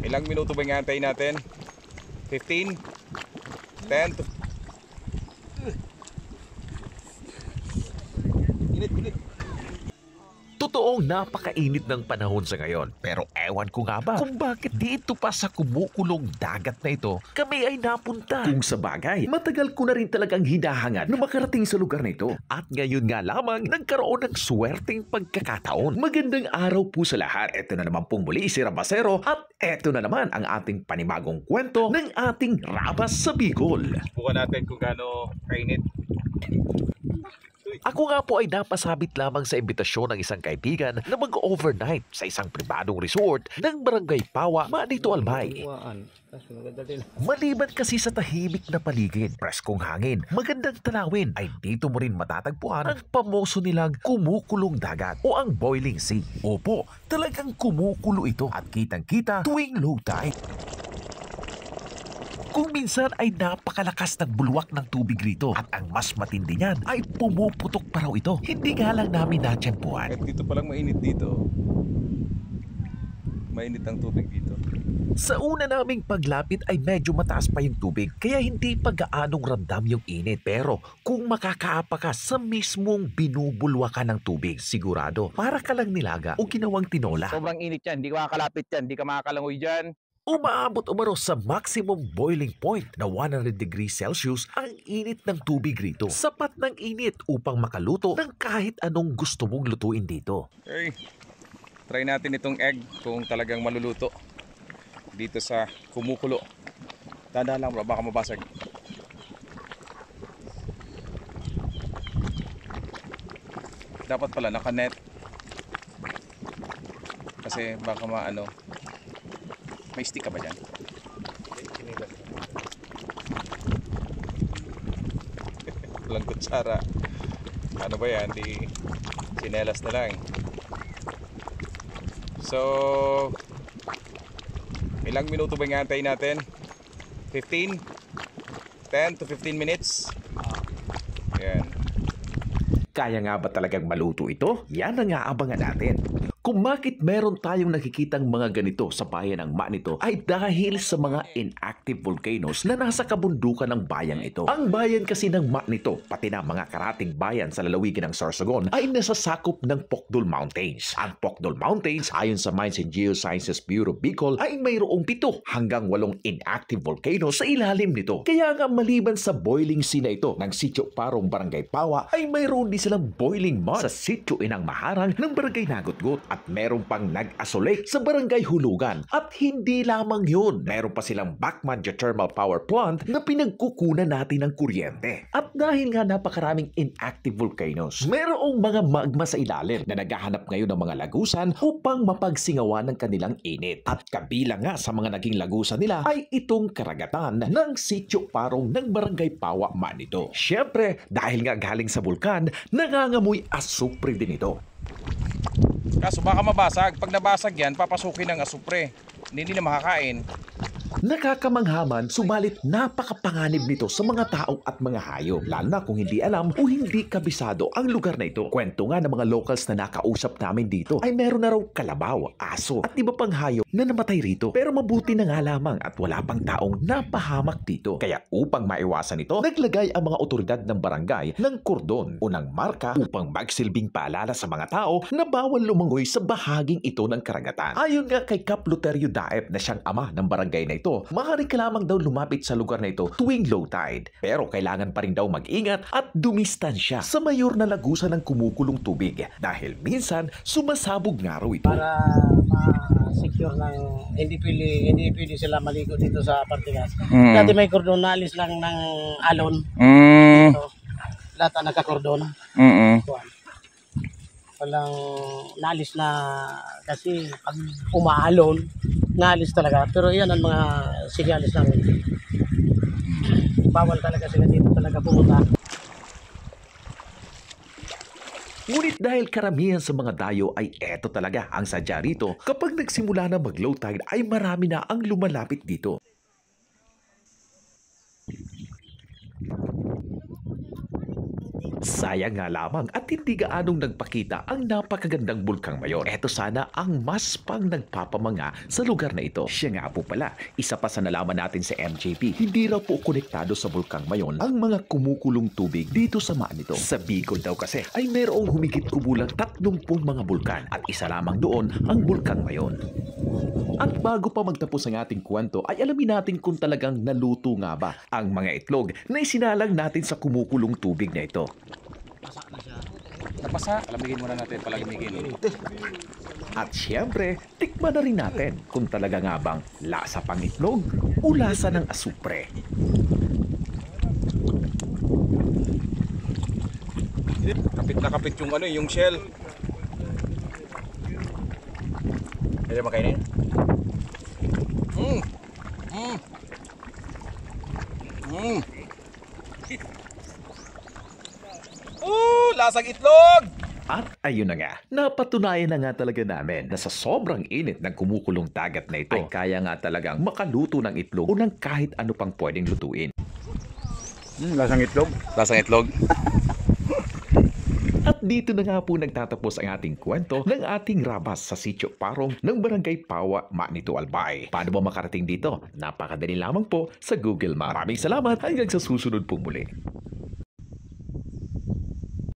Ilang minuto ba yung antay natin? 15? 10 to... Init. Totoong napakainit ng panahon sa ngayon. Pero ewan ko nga ba kung bakit dito pa sa kumukulong dagat na ito kami ay napunta. Kung sa bagay, matagal ko na rin talagang hinahangad na makarating sa lugar na ito. At ngayon nga lamang nagkaroon ng swerteng pagkakataon. Magandang araw po sa lahat. Ito na naman pong muli si Rabasero at ito na naman ang ating panibagong kwento ng ating Rabas sa Bicol. Bukan natin kung gaano kainit. Ako nga po ay napasabit lamang sa imbitasyon ng isang kaibigan na mag-overnight sa isang pribadong resort ng Barangay Pawa, Manito, Albay. Maliban kasi sa tahimik na paligid, preskong hangin, magandang tanawin, ay dito mo rin matatagpuan ang pamoso nilang kumukulong dagat o ang boiling sea. Opo, talagang kumukulo ito at kitang-kita tuwing low tide. Kung minsan ay napakalakas ng bulwak ng tubig rito at ang mas matindi niyan ay pumuputok pa raw ito. Hindi nga lang namin natsyempuan. Kahit dito palang mainit dito. Mainit ang tubig dito. Sa una naming paglapit ay medyo mataas pa yung tubig kaya hindi pa gaanong ramdam yung init. Pero kung makakaapa ka sa mismong binubulwakan ng tubig, sigurado para ka lang nilaga o ginawang tinola. Sobrang init yan. Hindi ka makakalapit yan. Hindi ka makakalangoy dyan. Umaabot umano sa maximum boiling point na 100 degrees Celsius ang init ng tubig rito. Sapat ng init upang makaluto ng kahit anong gusto mong lutuin dito. Okay. Try natin itong egg kung talagang maluluto dito sa kumukulo. Tanda lang bro, baka mabasag. Dapat pala naka-net. Kasi baka maano. May stick ka ba dyan? Walang kutsara. Ano ba yan? Di sinelas na lang. So, ilang minuto ba yung antay natin? 15? 10 to 15 minutes? Yan. Kaya nga ba talagang maluto ito? Yan ang aabangan natin. Kung bakit meron tayong nakikitang mga ganito sa bayan ng Manito ay dahil sa mga inactive volcanoes na nasa kabundukan ng bayang ito. Ang bayan kasi ng Manito, pati na mga karating bayan sa lalawigan ng Sorsogon ay nasasakop ng Pokdol Mountains. Ang Pokdol Mountains, ayon sa Mines and Geosciences Bureau Bicol, ay mayroong 7 hanggang 8 inactive volcanoes sa ilalim nito. Kaya nga maliban sa boiling sea na ito ng Sitio Parong Barangay Pawa, ay mayroon din silang boiling mud sa Sitio Inang Maharang ng Barangay Nagutgut at meron pang nag-asole sa Barangay Hulugan. At hindi lamang yun, meron pa silang Bacman Geothermal Power Plant na pinagkukunan natin ng kuryente. At dahil nga napakaraming inactive volcanoes, merong mga magma sa ilalim na naghahanap ngayon ng mga lagusan upang mapagsingawan ng kanilang init. At kabilang nga sa mga naging lagusan nila ay itong karagatan ng Sitio Parong ng Barangay Pawa, Manito. Siyempre, dahil nga galing sa bulkan, nangangamoy asupre din ito. Kaso baka mabasag. Pag nabasag yan, papasukin ng asupre. Hindi na makakain. Nakakamanghaman, subalit napakapanganib nito sa mga tao at mga hayop, lalo na kung hindi alam o hindi kabisado ang lugar na ito. Kwento nga ng mga locals na nakausap namin dito ay meron na raw kalabaw, aso at iba pang hayop na namatay rito. Pero mabuti na nga lamang at wala pang taong napahamak dito. Kaya upang maiwasan ito, naglagay ang mga otoridad ng barangay ng kordon o ng marka upang magsilbing paalala sa mga tao na bawal lumangoy sa bahaging ito ng karagatan. Ayon nga kay Cap Luterio Daep na siyang ama ng barangay na ito, maaari ka lamang daw lumapit sa lugar na ito tuwing low tide. Pero kailangan pa rin daw mag-ingat at dumistansya sa mayor na lagusan ng kumukulong tubig dahil minsan sumasabog nga raw ito. Para ma-secure ng hindi pwede sila maligo dito sa Partigas. Dati may kordon na alis lang ng alon. Dito, lahat ang nagka-kordon. Walang naalis na kasi pag umaalon, naalis talaga. Pero yan ang mga signalis namin. Bawal talaga sila dito talaga pumunta. Ngunit dahil karamihan sa mga dayo ay eto talaga ang sadya rito, kapag nagsimula na mag-low tide ay marami na ang lumalapit dito. Sayang nga lamang at hindi gaanong nagpakita ang napakagandang Bulkang Mayon. Ito sana ang mas pang nagpapamanga sa lugar na ito. Siya nga po pala, isa pa sa nalaman natin sa MJP, hindi raw po konektado sa Bulkang Mayon ang mga kumukulong tubig dito sa maan nito. Sa Bicol daw kasi ay mayroong humigit kumulang 30 mga bulkan at isa lamang doon ang Bulkang Mayon. At bago pa magtapos ang ating kwento ay alamin natin kung talagang naluto nga ba ang mga itlog na isinalang natin sa kumukulong tubig na ito. Napasa, alamigin muna natin, palamigin. At syempre, tikman na rin natin kung talaga nga bang lasa pang itlog o lasa ng asupre. Kapit na kapit yung yung shell. Pwede makainin? Lasang itlog! At ayun na nga, napatunayan na nga talaga namin na sa sobrang init ng kumukulong dagat na ito ay kaya nga talagang makaluto ng itlog o ng kahit ano pang pwedeng lutuin. Lasang itlog? Lasang itlog. At dito na nga po nagtatapos ang ating kwento ng ating rabas sa Sitio Parong ng Barangay Pawa, Manito, Albay. Paano ba makarating dito? Napakadali lamang po sa Google Maps. Maraming salamat hanggang sa susunod pong muli.